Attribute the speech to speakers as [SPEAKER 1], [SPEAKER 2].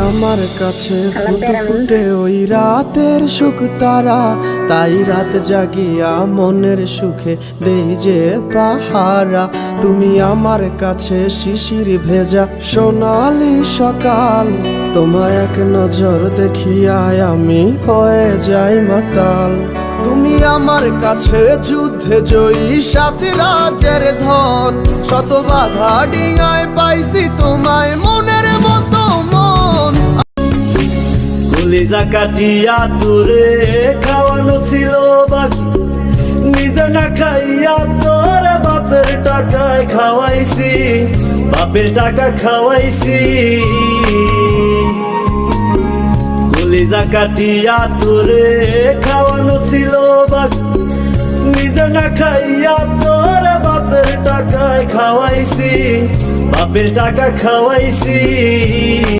[SPEAKER 1] আমার কাছে ফুটে ফুটে ওই রাতের সুখ তারা, তাই রাত জাগিয়া মনের সুখে দেই যে পাহারা। তুমি আমার কাছে শিশির ভেজা সোনালি সকাল, তোমায় এক নজর দেখিয়ায় আমি হয়ে যাই মাতাল। তুমি আমার কাছে যুদ্ধে জয়ী সাত রাজের ধন, শত বাধা ডিঙায় পাইছি তোমায় মনের মতো মন।
[SPEAKER 2] কলিজা কাটিয়া তোরে খাওয়ানো ছিল বাকি, নিজে না খাইয়া তোর বাপের টাকায় খাওয়াইছি, বাপের টাকা খাওয়াইছি। কলিজা কাটিয়া তোরে খাওয়ানো ছিল বাকি, নিজে না খাইয়া তোর বাপের টাকায় খাওয়াইছি, বাপের টাকা খাওয়াইছি।